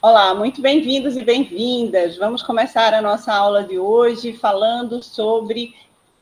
Olá, muito bem-vindos e bem-vindas. Vamos começar a nossa aula de hoje falando sobre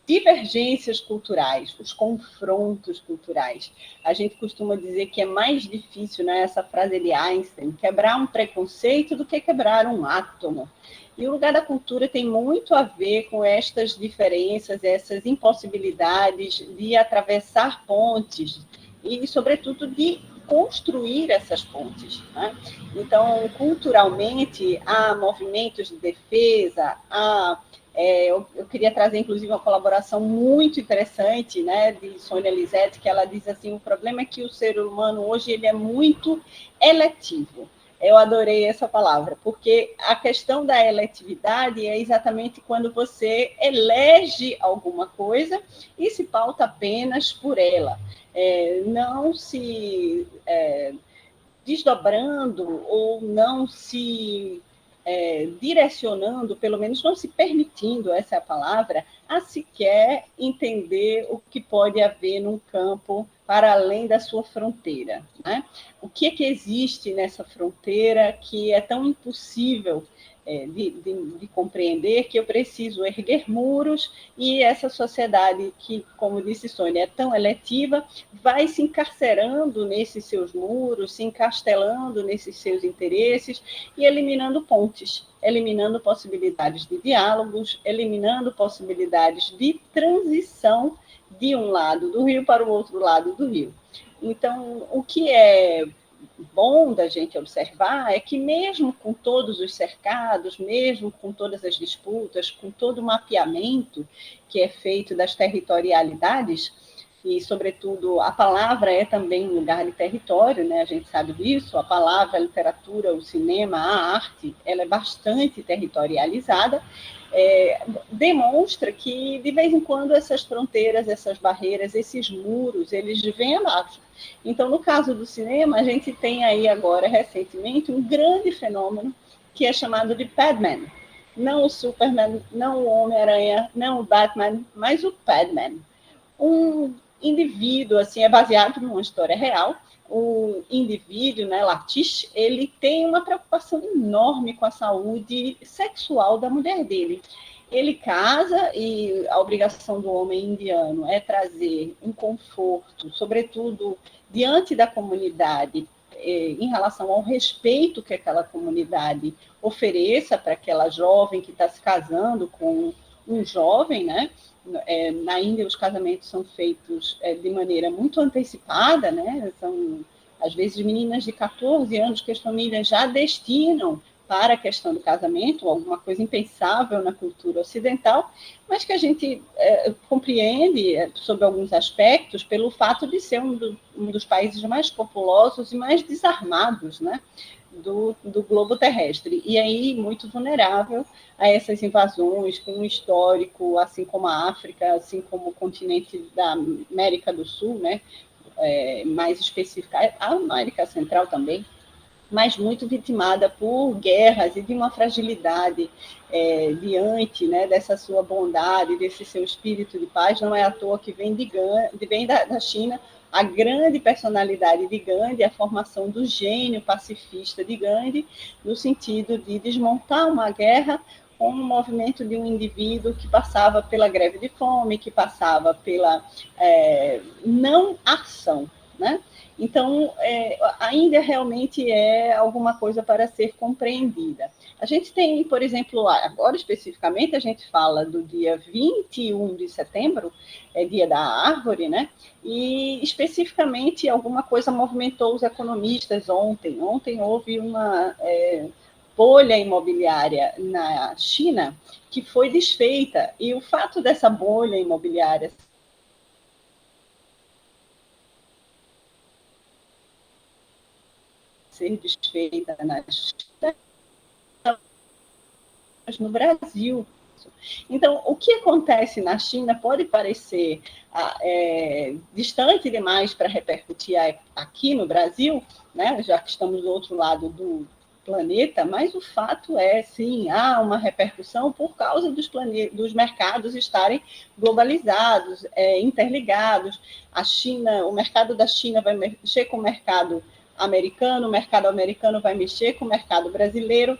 divergências culturais, os confrontos culturais. A gente costuma dizer que é mais difícil, né, essa frase de Einstein, quebrar um preconceito do que quebrar um átomo. E o lugar da cultura tem muito a ver com estas diferenças, essas impossibilidades de atravessar pontes e, sobretudo, de construir essas pontes, né? Então, culturalmente, há movimentos de defesa, eu queria trazer, inclusive, uma colaboração muito interessante, né, de Sônia Lisette, que ela diz assim, o problema é que o ser humano hoje ele é muito eletivo. Eu adorei essa palavra, porque a questão da eletividade é exatamente quando você elege alguma coisa e se pauta apenas por ela. Não se desdobrando ou não se direcionando, pelo menos não se permitindo, essa é a palavra, a sequer entender o que pode haver num campo para além da sua fronteira, né? O que é que existe nessa fronteira que é tão impossível de compreender que eu preciso erguer muros e essa sociedade que, como disse Sônia, é tão eletiva, vai se encarcerando nesses seus muros, se encastelando nesses seus interesses e eliminando pontes, eliminando possibilidades de diálogos, eliminando possibilidades de transição de um lado do rio para o outro lado do rio. Então, o que é bom da gente observar é que mesmo com todos os cercados, mesmo com todas as disputas, com todo o mapeamento que é feito das territorialidades, e, sobretudo, a palavra é também um lugar de território, né? A gente sabe disso, a palavra, a literatura, o cinema, a arte, ela é bastante territorializada, demonstra que, de vez em quando, essas fronteiras, essas barreiras, esses muros, eles vêm abaixo. Então, no caso do cinema, a gente tem aí agora, recentemente, um grande fenômeno que é chamado de Padman. Não o Superman, não o Homem-Aranha, não o Batman, mas o Padman. Um indivíduo, assim, é baseado numa história real. O indivíduo, né, Latish, ele tem uma preocupação enorme com a saúde sexual da mulher dele. Ele casa e a obrigação do homem indiano é trazer um conforto, sobretudo diante da comunidade, em relação ao respeito que aquela comunidade ofereça para aquela jovem que está se casando com um jovem, né? Na Índia, os casamentos são feitos de maneira muito antecipada, né? São, às vezes, meninas de 14 anos que as famílias já destinam para a questão do casamento, alguma coisa impensável na cultura ocidental, mas que a gente compreende, sob alguns aspectos, pelo fato de ser um dos países mais populosos e mais desarmados, né? Do globo terrestre, e aí muito vulnerável a essas invasões, com um histórico, assim como a África, assim como o continente da América do Sul, né? Mais específica, a América Central também, mas muito vitimada por guerras e de uma fragilidade diante, né, dessa sua bondade, desse seu espírito de paz. Não é à toa que vem da China a grande personalidade de Gandhi, a formação do gênio pacifista de Gandhi, no sentido de desmontar uma guerra com um movimento de um indivíduo que passava pela greve de fome, que passava pela não ação, né? Então, a Índia realmente é alguma coisa para ser compreendida. A gente tem, por exemplo, agora especificamente, a gente fala do dia 21 de setembro, é dia da árvore, né? E especificamente alguma coisa movimentou os economistas ontem. Ontem houve uma bolha imobiliária na China que foi desfeita, e o fato dessa bolha imobiliária ser desfeita na China, no Brasil. Então, o que acontece na China pode parecer distante demais para repercutir aqui no Brasil, né, já que estamos do outro lado do planeta, mas o fato é, sim, há uma repercussão por causa dos mercados estarem globalizados, interligados. A China, o mercado da China vai mexer com o mercado americano, o mercado americano vai mexer com o mercado brasileiro,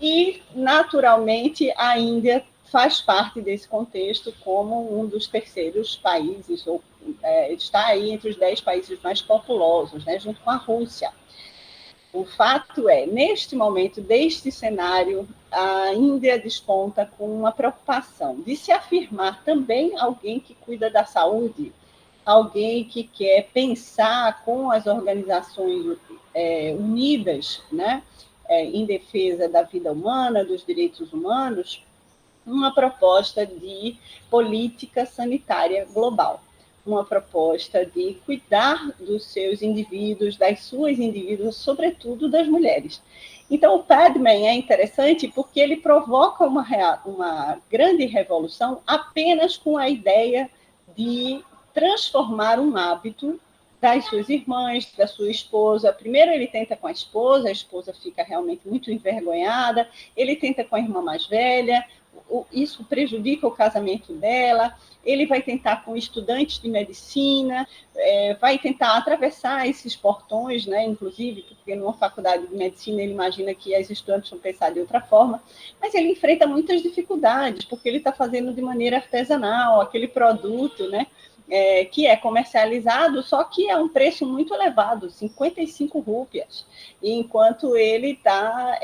e, naturalmente, a Índia faz parte desse contexto como um dos terceiros países, ou está aí entre os 10 países mais populosos, né, junto com a Rússia. O fato é, neste momento, deste cenário, a Índia desponta com uma preocupação de se afirmar também alguém que cuida da saúde, alguém que quer pensar com as organizações unidas, né, em defesa da vida humana, dos direitos humanos, uma proposta de política sanitária global, uma proposta de cuidar dos seus indivíduos, das suas indivíduas, sobretudo das mulheres. Então, o Padman é interessante porque ele provoca uma grande revolução apenas com a ideia de transformar um hábito das suas irmãs, da sua esposa. Primeiro ele tenta com a esposa fica realmente muito envergonhada, ele tenta com a irmã mais velha, isso prejudica o casamento dela, ele vai tentar com estudantes de medicina, vai tentar atravessar esses portões, né, inclusive, porque numa faculdade de medicina ele imagina que as estudantes vão pensar de outra forma, mas ele enfrenta muitas dificuldades, porque ele está fazendo de maneira artesanal, aquele produto, né, que é comercializado, só que é um preço muito elevado, 55 rúpias, enquanto ele está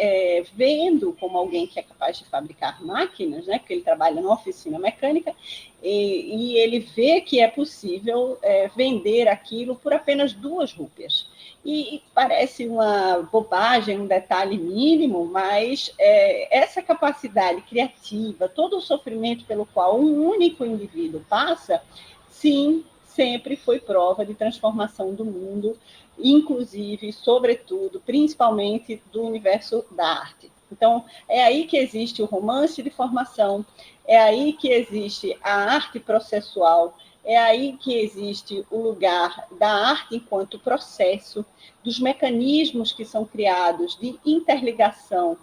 vendo como alguém que é capaz de fabricar máquinas, né, porque ele trabalha numa oficina mecânica, e ele vê que é possível vender aquilo por apenas 2 rúpias. E parece uma bobagem, um detalhe mínimo, mas essa capacidade criativa, todo o sofrimento pelo qual um único indivíduo passa, sim, sempre foi prova de transformação do mundo, inclusive, sobretudo, principalmente do universo da arte. Então, é aí que existe o romance de formação, é aí que existe a arte processual, é aí que existe o lugar da arte enquanto processo, dos mecanismos que são criados de interligação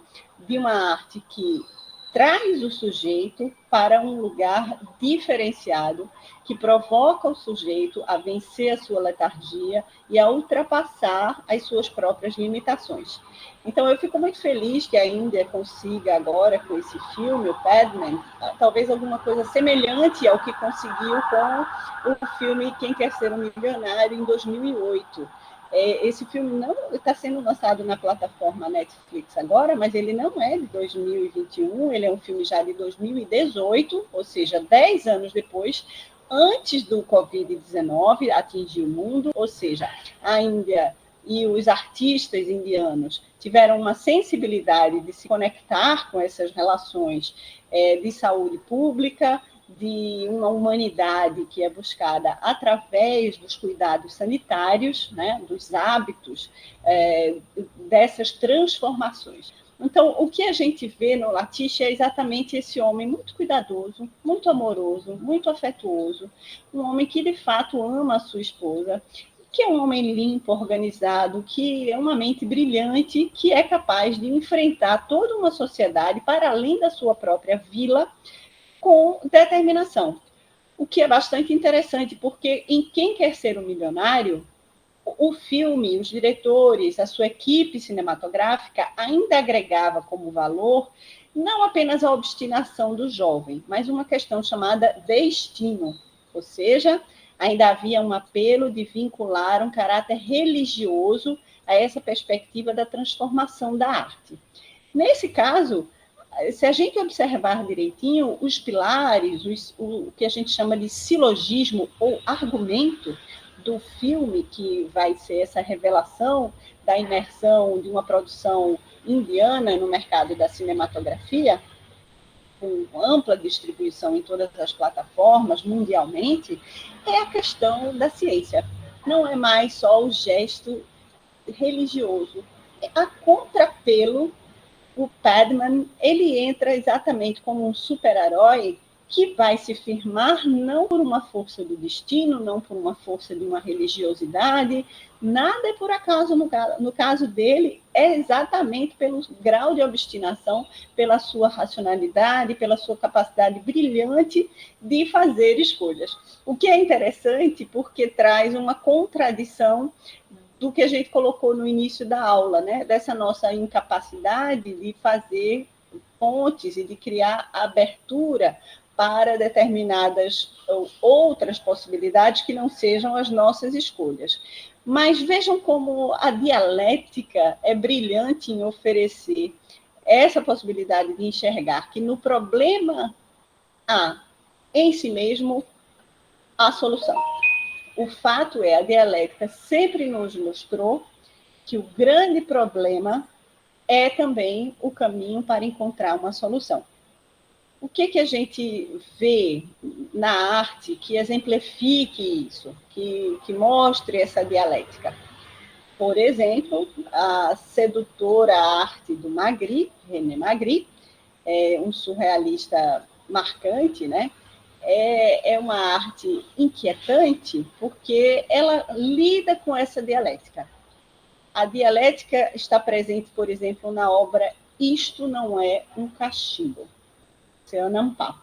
de uma arte que traz o sujeito para um lugar diferenciado, que provoca o sujeito a vencer a sua letargia e a ultrapassar as suas próprias limitações. Então, eu fico muito feliz que a Índia consiga agora, com esse filme, o Padman, talvez alguma coisa semelhante ao que conseguiu com o filme Quem Quer Ser um Milionário, em 2008. Esse filme não está sendo lançado na plataforma Netflix agora, mas ele não é de 2021, ele é um filme já de 2018, ou seja, 10 anos depois, antes do Covid-19 atingir o mundo, ou seja, a Índia e os artistas indianos tiveram uma sensibilidade de se conectar com essas relações de saúde pública, de uma humanidade que é buscada através dos cuidados sanitários, né, dos hábitos, dessas transformações. Então, o que a gente vê no Latiche é exatamente esse homem muito cuidadoso, muito amoroso, muito afetuoso, um homem que, de fato, ama a sua esposa, que é um homem limpo, organizado, que é uma mente brilhante, que é capaz de enfrentar toda uma sociedade para além da sua própria vila, com determinação. O que é bastante interessante, porque em Quem Quer Ser um Milionário, o filme, os diretores, a sua equipe cinematográfica ainda agregava como valor não apenas a obstinação do jovem, mas uma questão chamada destino, ou seja, ainda havia um apelo de vincular um caráter religioso a essa perspectiva da transformação da arte. Nesse caso, se a gente observar direitinho, os pilares, o que a gente chama de silogismo ou argumento do filme, que vai ser essa revelação da imersão de uma produção indiana no mercado da cinematografia, com ampla distribuição em todas as plataformas mundialmente, é a questão da ciência. Não é mais só o gesto religioso, a contrapelo. O Padman, ele entra exatamente como um super-herói que vai se firmar não por uma força do destino, não por uma força de uma religiosidade, nada é por acaso no caso dele, é exatamente pelo grau de obstinação, pela sua racionalidade, pela sua capacidade brilhante de fazer escolhas. O que é interessante porque traz uma contradição do que a gente colocou no início da aula, né? Dessa nossa incapacidade de fazer pontes e de criar abertura para determinadas outras possibilidades que não sejam as nossas escolhas. Mas vejam como a dialética é brilhante em oferecer essa possibilidade de enxergar que no problema há em si mesmo a solução. O fato é, a dialética sempre nos mostrou que o grande problema é também o caminho para encontrar uma solução. O que a gente vê na arte que exemplifique isso, que mostre essa dialética? Por exemplo, a sedutora arte do Magritte, René Magritte, um surrealista marcante, né? É uma arte inquietante porque ela lida com essa dialética. A dialética está presente, por exemplo, na obra Isto Não É um Castigo, c'est un pas,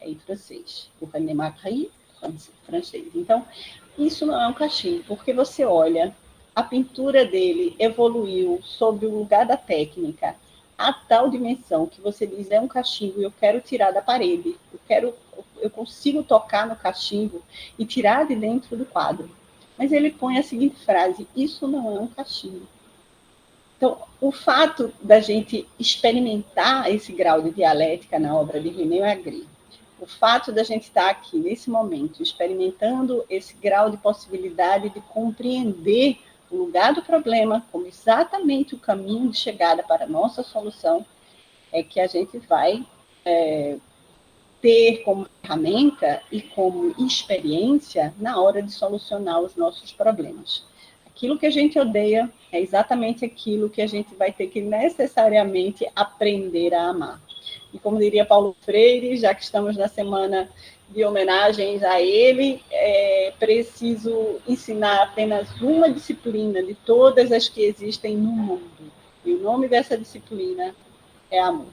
em francês, o René Magritte, francês. Então, isso não é um castigo, porque você olha, a pintura dele evoluiu sob o lugar da técnica a tal dimensão que você diz, é um cachimbo, eu quero tirar da parede, eu consigo tocar no cachimbo e tirar de dentro do quadro. Mas ele põe a seguinte frase, isso não é um cachimbo. Então, o fato da gente experimentar esse grau de dialética na obra de René Magritte, o fato da gente estar aqui, nesse momento, experimentando esse grau de possibilidade de compreender o lugar do problema como exatamente o caminho de chegada para a nossa solução, é que a gente vai ter como ferramenta e como experiência na hora de solucionar os nossos problemas. Aquilo que a gente odeia é exatamente aquilo que a gente vai ter que necessariamente aprender a amar. E como diria Paulo Freire, já que estamos na semana de homenagens a ele, é preciso ensinar apenas uma disciplina de todas as que existem no mundo. E o nome dessa disciplina é amor.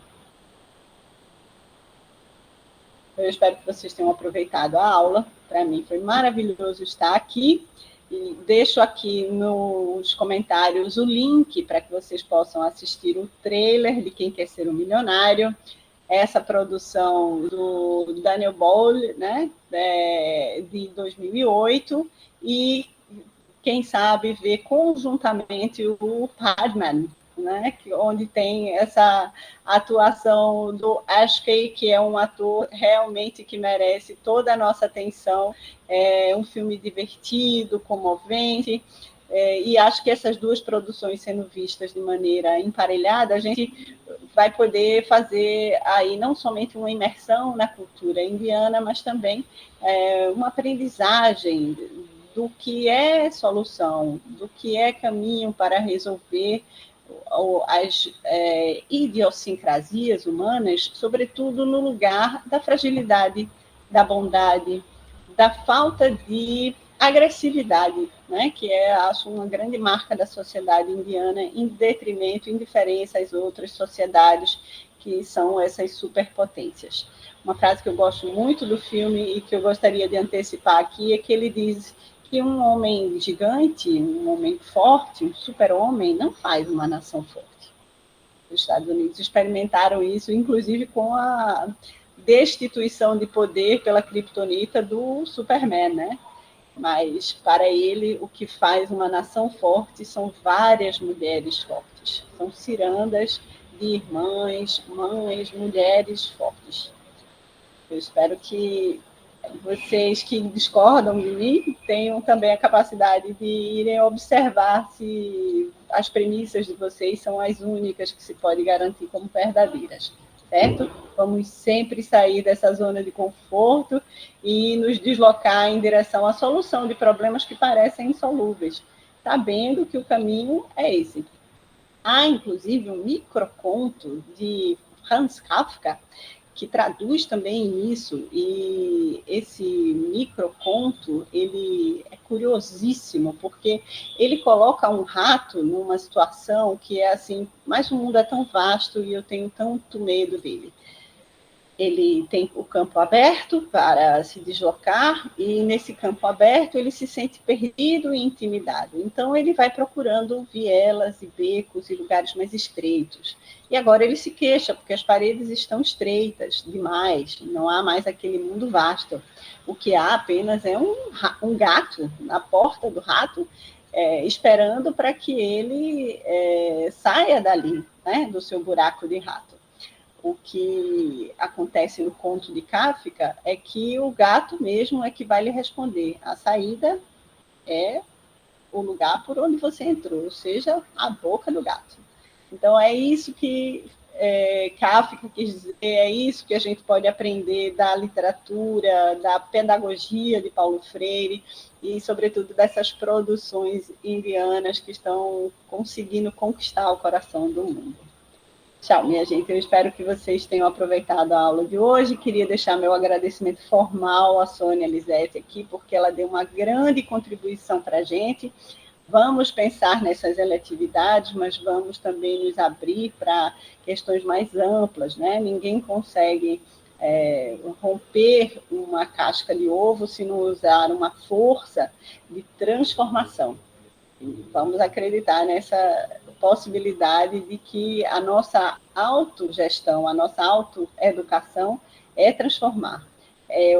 Eu espero que vocês tenham aproveitado a aula. Para mim foi maravilhoso estar aqui. E deixo aqui nos comentários o link para que vocês possam assistir o trailer de Quem Quer Ser um Milionário. Essa produção do Daniel Boyle, né, de 2008, e quem sabe ver conjuntamente o Padman, né, onde tem essa atuação do Ashkey, que é um ator realmente que merece toda a nossa atenção. É um filme divertido, comovente, e acho que essas duas produções sendo vistas de maneira emparelhada, a gente vai poder fazer aí não somente uma imersão na cultura indiana, mas também uma aprendizagem do que é solução, do que é caminho para resolver as idiosincrasias humanas, sobretudo no lugar da fragilidade, da bondade, da falta de agressividade, né, que é, acho, uma grande marca da sociedade indiana, em detrimento, indiferença às outras sociedades que são essas superpotências. Uma frase que eu gosto muito do filme e que eu gostaria de antecipar aqui é que ele diz que um homem gigante, um homem forte, um super-homem, não faz uma nação forte. Os Estados Unidos experimentaram isso, inclusive com a destituição de poder pela criptonita do Superman, né? Mas, para ele, o que faz uma nação forte são várias mulheres fortes. São cirandas de irmãs, mães, mulheres fortes. Eu espero que vocês que discordam de mim tenham também a capacidade de irem observar se as premissas de vocês são as únicas que se pode garantir como verdadeiras, certo? Vamos sempre sair dessa zona de conforto e nos deslocar em direção à solução de problemas que parecem insolúveis, sabendo que o caminho é esse. Há, inclusive, um microconto de Franz Kafka, que traduz também isso, e esse microconto, ele é curiosíssimo, porque ele coloca um rato numa situação que é assim, mas o mundo é tão vasto e eu tenho tanto medo dele. ele tem o campo aberto para se deslocar, e nesse campo aberto ele se sente perdido e intimidado. Então, ele vai procurando vielas e becos e lugares mais estreitos. E agora ele se queixa, porque as paredes estão estreitas demais, não há mais aquele mundo vasto. O que há apenas é um gato na porta do rato, esperando para que ele saia dali, né, do seu buraco de rato. O que acontece no conto de Kafka é que o gato mesmo é que vai lhe responder. A saída é o lugar por onde você entrou, ou seja, a boca do gato. Então, é isso que Kafka quis dizer, é isso que a gente pode aprender da literatura, da pedagogia de Paulo Freire e, sobretudo, dessas produções indianas que estão conseguindo conquistar o coração do mundo. Tchau, minha gente. Eu espero que vocês tenham aproveitado a aula de hoje. Queria deixar meu agradecimento formal à Sônia Lisete aqui, porque ela deu uma grande contribuição para a gente. Vamos pensar nessas eletividades, mas vamos também nos abrir para questões mais amplas, né? Ninguém consegue romper uma casca de ovo se não usar uma força de transformação. Vamos acreditar nessa possibilidade de que a nossa autogestão, a nossa autoeducação é transformar.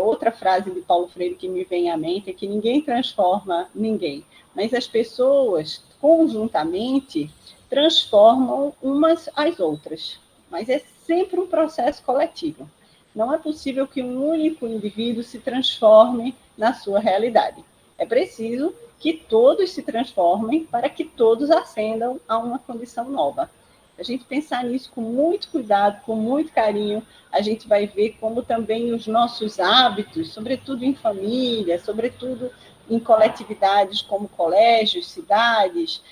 Outra frase de Paulo Freire que me vem à mente é que ninguém transforma ninguém, mas as pessoas, conjuntamente, transformam umas às outras. Mas é sempre um processo coletivo. Não é possível que um único indivíduo se transforme na sua realidade. É preciso que todos se transformem para que todos ascendam a uma condição nova. A gente pensar nisso com muito cuidado, com muito carinho, a gente vai ver como também os nossos hábitos, sobretudo em família, sobretudo em coletividades como colégios, cidades,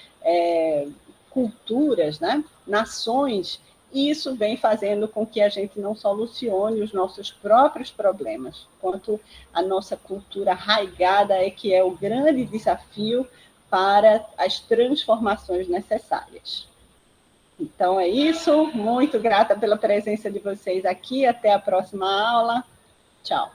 culturas, né? Nações, e isso vem fazendo com que a gente não solucione os nossos próprios problemas, quanto a nossa cultura arraigada é que é o grande desafio para as transformações necessárias. Então é isso, muito grata pela presença de vocês aqui, até a próxima aula, tchau.